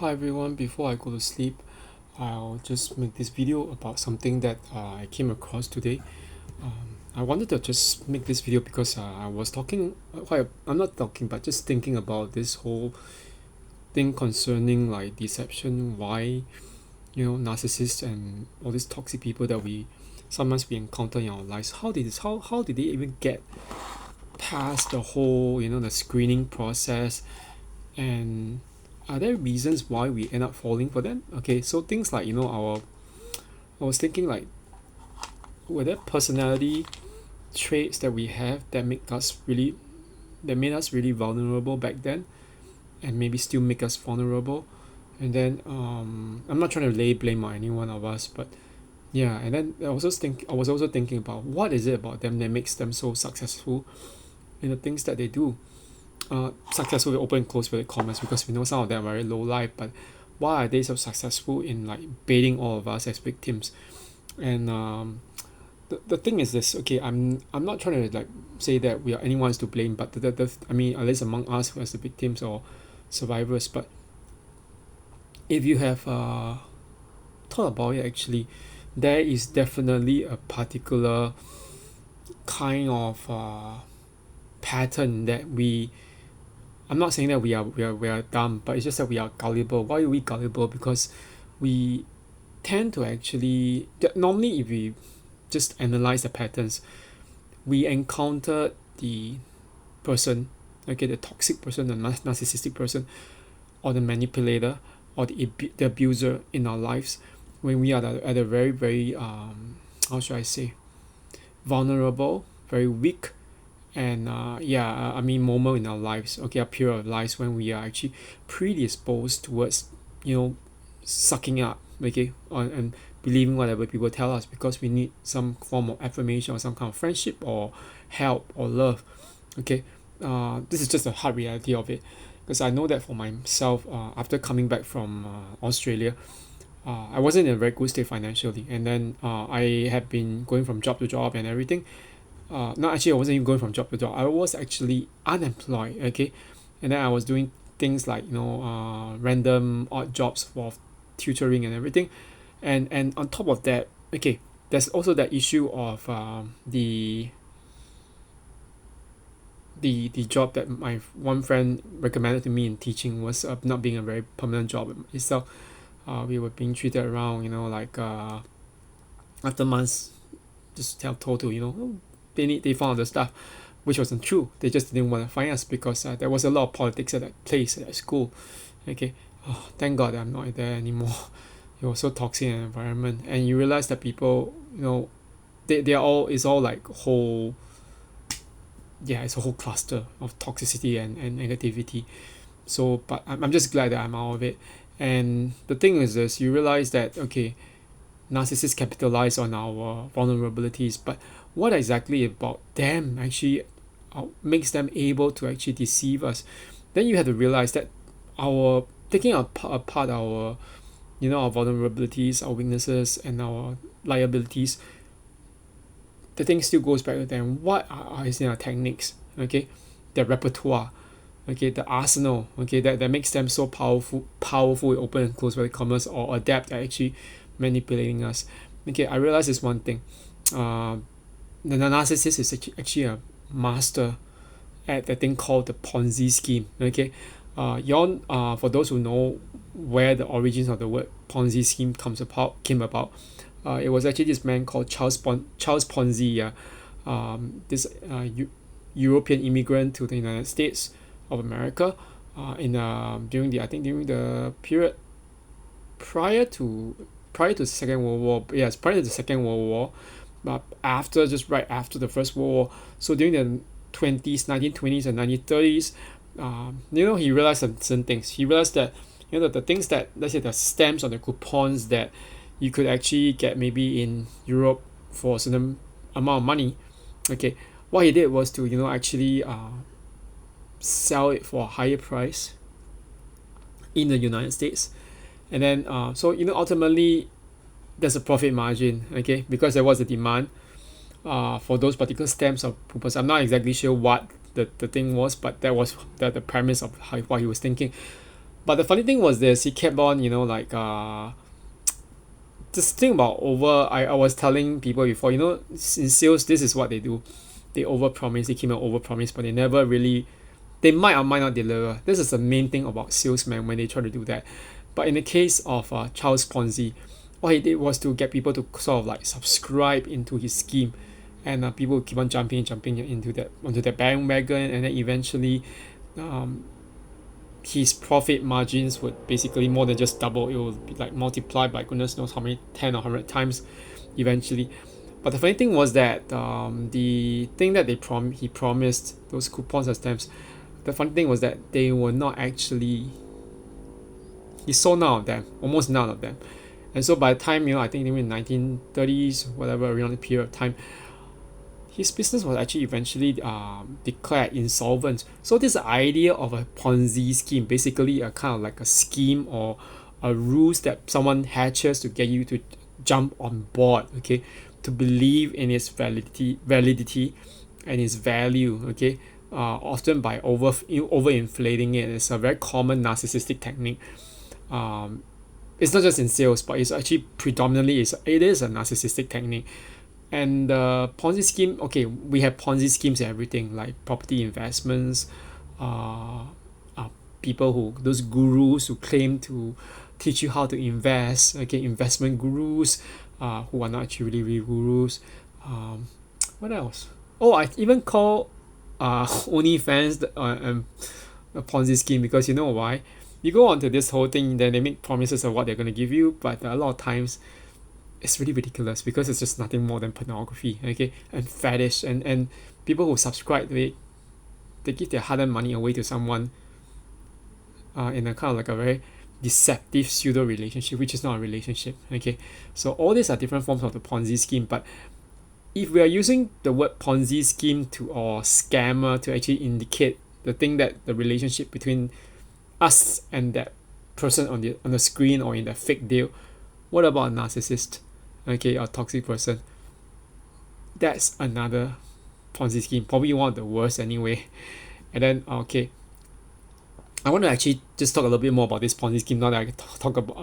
Hi everyone, before I go to sleep, I'll just make this video about something that I came across today. I wanted to just make this video because I was talking, I'm not talking, but just thinking about this whole thing concerning like deception, why, narcissists and all these toxic people that we sometimes we encounter in our lives, how did they even get past the whole, the screening process, and are there reasons why we end up falling for them? Okay, so things like I was thinking like, were there personality traits that we have that made us really vulnerable back then, and maybe still make us vulnerable? And then I'm not trying to lay blame on any one of us, but yeah. And then I was also thinking about what is it about them that makes them so successful in the things that they do. Successful with open and close with commas, because we know some of them are very low life, but why are they so successful in like baiting all of us as victims? And the thing is this. Okay, I'm not trying to like say that we are anyone's to blame, but I mean, at least among us as the victims or survivors. But if you have thought about it, actually there is definitely a particular kind of pattern that I'm not saying that we are dumb, but it's just that we are gullible. Why are we gullible? Because we tend to actually normally, if we just analyze the patterns, we encounter the person, okay, the toxic person, the narcissistic person, or the manipulator, or the abuser in our lives when we are at a very very how should I say, vulnerable, very weak, and I mean moment in our lives, okay, a period of lives when we are actually predisposed towards sucking up, okay, and believing whatever people tell us because we need some form of affirmation or some kind of friendship or help or love. Okay, this is just the hard reality of it, because I know that for myself, after coming back from Australia, I wasn't in a very good state financially, and then I have been going from job to job and everything. Not actually, I wasn't even going from job to job. I was actually unemployed. Okay, and then I was doing things like random odd jobs for tutoring and everything, and on top of that, okay, there's also that issue of the job that my one friend recommended to me in teaching was not being a very permanent job itself. We were being treated around, like after months, just told to oh, they found the stuff, which wasn't true. They just didn't want to find us because there was a lot of politics at that place, at that school. Okay, thank God I'm not there anymore. It was so toxic an environment, and you realize that people, they are all, it's all like whole, yeah, it's a whole cluster of toxicity and negativity. So, but I'm just glad that I'm out of it. And the thing is this, you realize that okay, narcissists capitalize on our vulnerabilities, but what exactly about them actually makes them able to actually deceive us? Then you have to realize that our taking apart our our vulnerabilities, our weaknesses, and our liabilities, the thing still goes back to them. What are their techniques? Okay, their repertoire, okay, the arsenal, okay, that makes them so powerful with open and close commerce, or adept at actually manipulating us. Okay, I realize this one thing. The narcissist is actually a master at the thing called the Ponzi scheme. Okay, for those who know where the origins of the word Ponzi scheme came about, it was actually this man called Charles Ponzi. Yeah, this European immigrant to the United States of America, during the period prior to the Second World War. Yes, prior to the Second World War, but right after the First World War. So during the 1920s and 1930s, he realized certain things. He realized that the things that, let's say, the stamps or the coupons that you could actually get maybe in Europe for a certain amount of money. Okay, what he did was to actually sell it for a higher price in the United States, and then so ultimately there's a profit margin, okay, because there was a demand for those particular stamps or coupons. I'm not exactly sure what the thing was, but that was the premise of what he was thinking. But the funny thing was this, he kept on, this thing about I was telling people before, in sales, this is what they do. They overpromise, they keep on overpromise, but they never really, they might or might not deliver. This is the main thing about salesmen when they try to do that. But in the case of Charles Ponzi, what he did was to get people to sort of like subscribe into his scheme, and people keep on jumping into that onto the bandwagon, and then eventually, um, his profit margins would basically more than just double. It would be like multiplied by goodness knows how many 10 or 100 times eventually. But the funny thing was that the thing that he promised, those coupons and stamps, the funny thing was that they were not actually, he sold none of them, almost none of them. And so by the time, I think in the 1930s, whatever, around the period of time, his business was actually eventually declared insolvent. So this idea of a Ponzi scheme, basically a kind of like a scheme or a ruse that someone hatches to get you to jump on board, okay, to believe in its validity and its value, okay, often by overinflating it. It's a very common narcissistic technique. It's not just in sales, but it's actually predominantly it is a narcissistic technique. And the Ponzi scheme, okay, we have Ponzi schemes and everything, like property investments, people those gurus who claim to teach you how to invest, okay, investment gurus, who are not actually really gurus. What else? Oh, I even call OnlyFans a Ponzi scheme, because you know why? You go onto this whole thing, then they make promises of what they're going to give you, but a lot of times it's really ridiculous, because it's just nothing more than pornography, okay, and fetish, and people who subscribe to it, they give their hard-earned money away to someone in a kind of like a very deceptive pseudo relationship, which is not a relationship, okay. So all these are different forms of the Ponzi scheme. But if we are using the word Ponzi scheme or scammer to actually indicate the thing that the relationship between us and that person on the screen or in the fake deal, what about a narcissist, okay, a toxic person? That's another Ponzi scheme, probably one of the worst anyway. And then I want to actually just talk a little bit more about this Ponzi scheme now that I talk about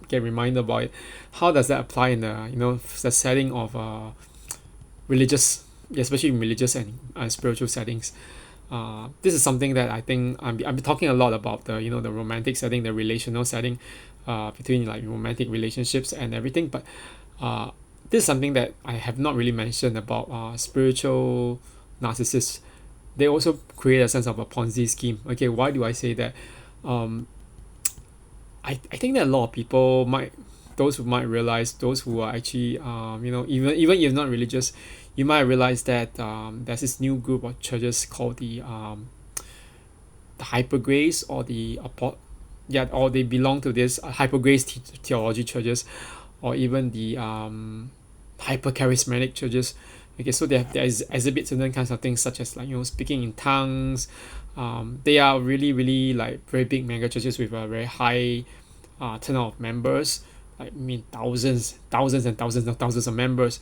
get reminded about it. How does that apply in the the setting of religious, especially in religious and spiritual settings? This is something that I think I'm talking a lot about the the romantic setting, the relational setting, between like romantic relationships and everything. But this is something that I have not really mentioned about spiritual narcissists. They also create a sense of a Ponzi scheme. Okay, why do I say that? I think that a lot of people those who might realize, those who are actually even if not religious, you might realize that there's this new group of churches called the hyper grace, or or they belong to this hyper grace theology churches, or even the hyper charismatic churches. Okay, so they exhibit certain kinds of things, such as like speaking in tongues. They are really really like very big mega churches with a very high turnout of members. Like, I mean, thousands and thousands of members.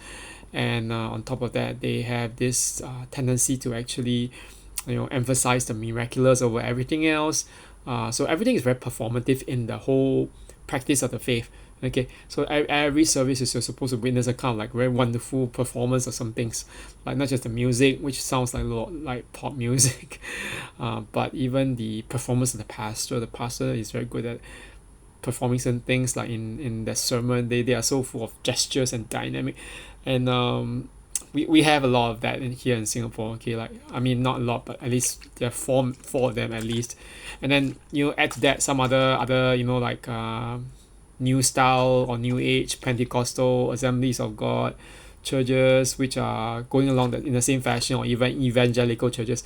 And on top of that, they have this tendency to actually emphasize the miraculous over everything else. So everything is very performative in the whole practice of the faith. Okay, so every service is you're supposed to witness a kind of like very wonderful performance of some things, like not just the music, which sounds like a lot like pop music, but even the performance of the pastor. The pastor is very good at performing certain things, like in their sermon. They are so full of gestures and dynamic, and we have a lot of that here in Singapore. Okay, like, I mean, not a lot, but at least there are four of them at least. And then add to that some other like new style or new age Pentecostal Assemblies of God churches, which are going along in the same fashion, or even evangelical churches.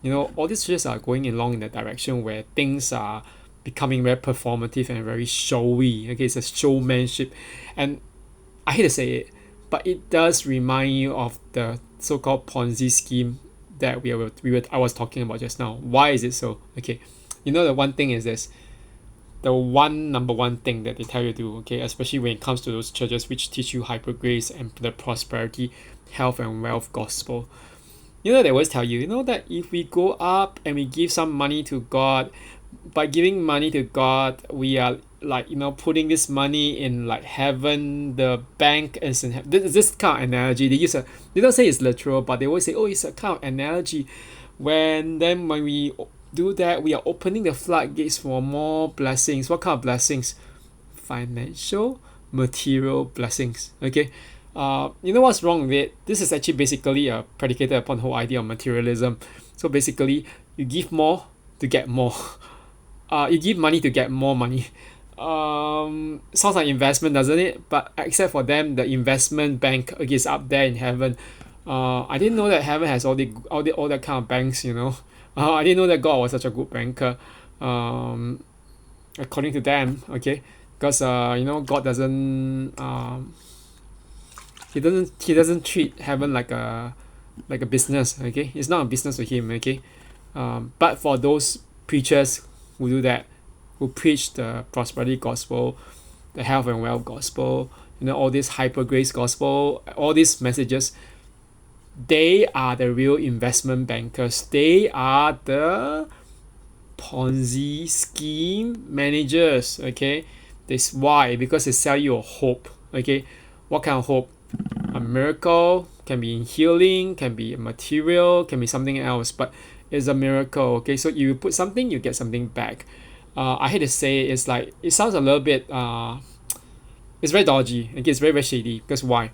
All these churches are going along in the direction where things are becoming very performative and very showy. Okay, it's a showmanship, and I hate to say it, but it does remind you of the so-called Ponzi scheme that I was talking about just now. Why is it so? Okay, the one thing is this. The number one thing that they tell you to do, okay, especially when it comes to those churches which teach you hyper grace and the prosperity, health and wealth gospel. They always tell you, that if we go up and we give some money to God, by giving money to God, we are like, putting this money in like heaven. The bank is in heaven. This kind of analogy they use. They don't say it's literal, but they always say, oh, it's a kind of analogy. When we do that, we are opening the floodgates for more blessings. What kind of blessings? Financial, material blessings. Okay. You know what's wrong with it? This is actually basically predicated upon the whole idea of materialism. So basically, you give more to get more. You give money to get more money. Sounds like investment, doesn't it? But except for them, the investment bank is up there in heaven. I didn't know that heaven has all that kind of banks. I didn't know that God was such a good banker. According to them, okay, because God doesn't he doesn't treat heaven like a business. Okay, it's not a business to him. Okay, but for those preachers who do that, who preach the prosperity gospel, the health and wealth gospel, all this hyper grace gospel, all these messages, they are the real investment bankers. They are the Ponzi scheme managers. Okay, this why, because they sell you a hope. Okay, what kind of hope? A miracle, can be in healing, can be material, can be something else, but it's a miracle. Okay, so you put something, you get something back. I hate to say it's like, it sounds a little bit it's very dodgy. Okay, it's very, very shady. Because why?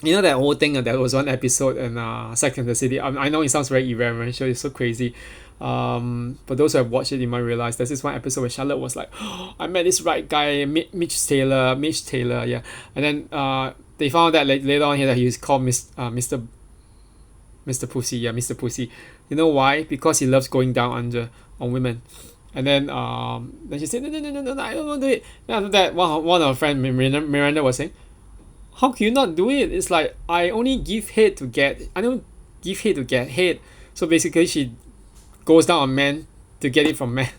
That whole thing, there was one episode in Sex and the City. I know it sounds very irreverential, it's so crazy. For those who have watched it, you might realize there's this one episode where Charlotte was like, oh, I met this right guy, Mitch Taylor, yeah. And then they found out later on here that he's called Mr. Pussy, yeah, Mr. Pussy. You know why? Because he loves going down on women. And then she said, no, I don't want to do it. Then after that, one of her friend Miranda was saying, how can you not do it? It's like, I don't give head to get head. So basically, she goes down on men to get it from men.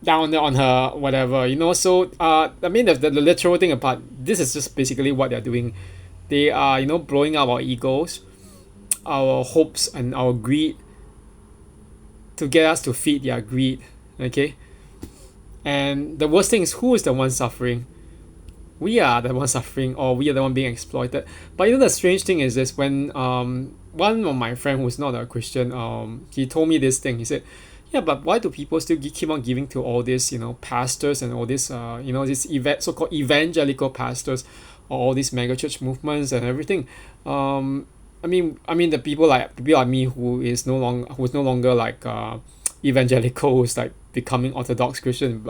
Down on her whatever. So I mean, the literal thing apart, this is just basically what they're doing. They are blowing up our egos, our hopes, and our greed to get us to feed their greed. Okay, and the worst thing is, who is the one suffering? We are the one suffering, or we are the one being exploited. But the strange thing is this: when one of my friend who's not a Christian, he told me this thing. He said, yeah, but why do people still keep on giving to all these pastors and all this this so-called evangelical pastors, or all these mega church movements and everything? I mean the people like me who's no longer like evangelical, who's like becoming Orthodox Christian.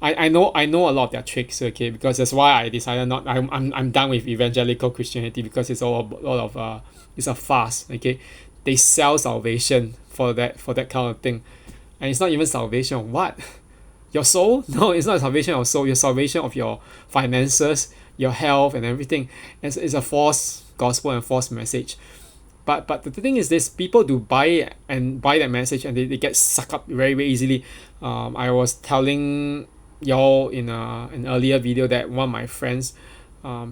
I know a lot of their tricks. Okay, because that's why I decided not. I'm done with evangelical Christianity, because it's all of it's a farce. Okay, they sell salvation for that kind of thing, and it's not even salvation of what? Your soul? No, it's not salvation of soul. Your salvation of your finances, your health, and everything. It's a false gospel and false message. But the thing is this: people do buy that message, and they get sucked up very, very easily. I was telling y'all in an earlier video that one of my friends,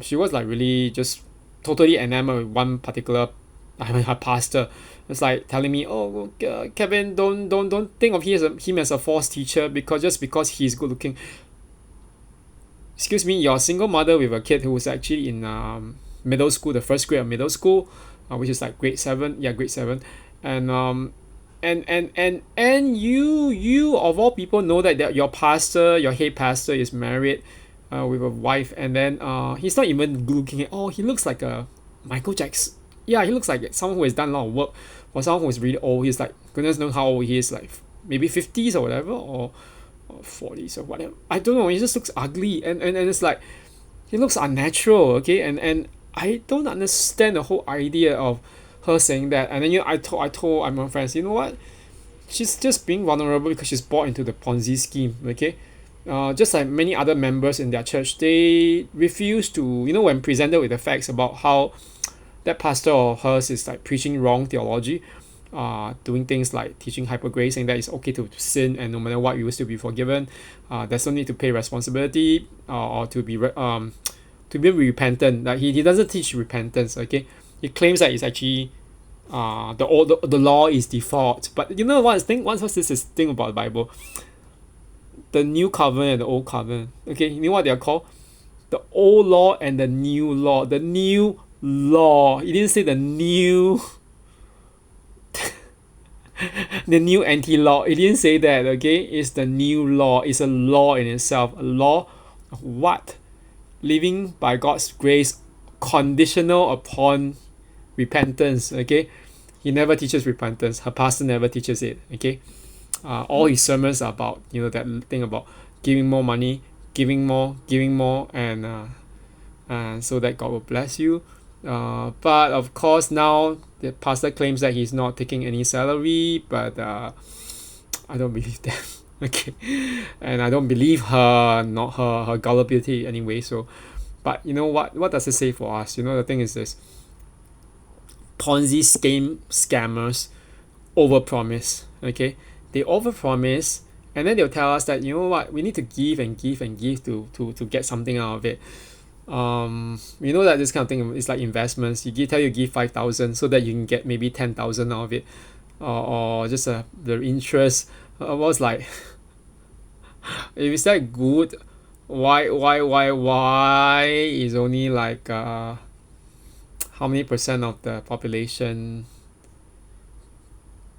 she was like really just totally enamored with one particular, her pastor. It's like telling me, oh, Kevin, don't think of him as a false teacher just because he's good looking. Excuse me, you're a single mother with a kid who was actually in middle school, the first grade of middle school, which is like grade 7. Yeah, grade 7. And you of all people know that your pastor, your head pastor, is married with a wife, and then he's not even good looking. Oh, he looks like a Michael Jackson. Yeah, he looks like someone who has done a lot of work. For someone who is really old, he's like, goodness knows how old he is, like maybe 50s or whatever, or 40s or whatever. I don't know. He just looks ugly, and it's like, he looks unnatural. Okay, and I don't understand the whole idea of her saying that. And then I told my friends, you know what? She's just being vulnerable because she's bought into the Ponzi scheme. Okay, just like many other members in their church, they refuse to, when presented with the facts about how that pastor of hers is like preaching wrong theology, doing things like teaching hyper grace, saying that it's okay to sin and no matter what you will still be forgiven. There's no need to pay responsibility or to be repentant. Like he doesn't teach repentance. Okay, he claims that it's actually the law is default. But you know what's this thing about the Bible? The new covenant and the old covenant. Okay, you know what they are called? The old law and the new law. The new law. He didn't say the new the new anti-law. He didn't say that, okay? It's the new law. It's a law in itself. A law of what? Living by God's grace, conditional upon repentance, okay? He never teaches repentance. Her pastor never teaches it, okay? All his sermons are about, that thing about giving more money, giving more, and so that God will bless you. But of course, now the pastor claims that he's not taking any salary, but I don't believe that. Okay, and I don't believe her, not her gullibility anyway. So, but you know what? What does it say for us? The thing is this: Ponzi scheme scammers overpromise. Okay, they overpromise, and then they'll tell us that we need to give and give and give to get something out of it. That this kind of thing is like investments. Tell you give 5,000 so that you can get maybe 10,000 out of it, or just the interest. Was like, if it's that good, why is only like how many percent of the population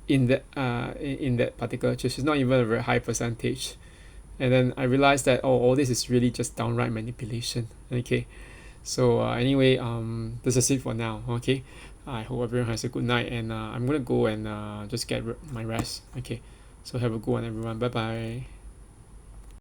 in that particular church? It's not even a very high percentage. And then I realized that all this is really just downright manipulation. Okay, so anyway, this is it for now. Okay, I hope everyone has a good night, and I'm gonna go and just get my rest. Okay, so have a good one, everyone. Bye bye.